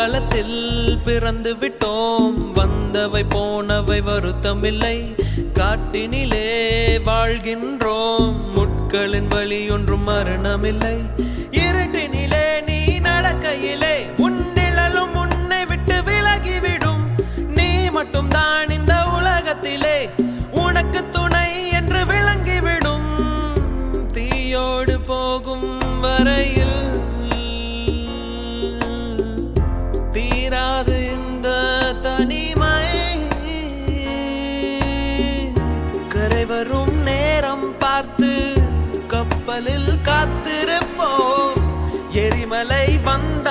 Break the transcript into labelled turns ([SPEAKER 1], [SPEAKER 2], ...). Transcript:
[SPEAKER 1] பூக்களத்தில் பிறந்து விட்டோம், வந்தவை போனவை வருத்தமில்லை. காட்டினிலே வாழ்கின்றோம், முட்களின் வழி ஒன்றும் மரணமில்லை. இருட்டினிலே நீ நடக்கையிலே உன் நிழலும் உன்னை விட்டு விலகிவிடும். நீ மட்டும் தான் இந்த உலகத்திலே உனக்கு துணை என்று விளங்கிவிடும். தீயோடு போகும் வரையில் தீராது இந்த தனிமை. கரை வரும் நேரம் பார்த்து கப்பலில் காத்திருப்போம். எரிமலை வந்த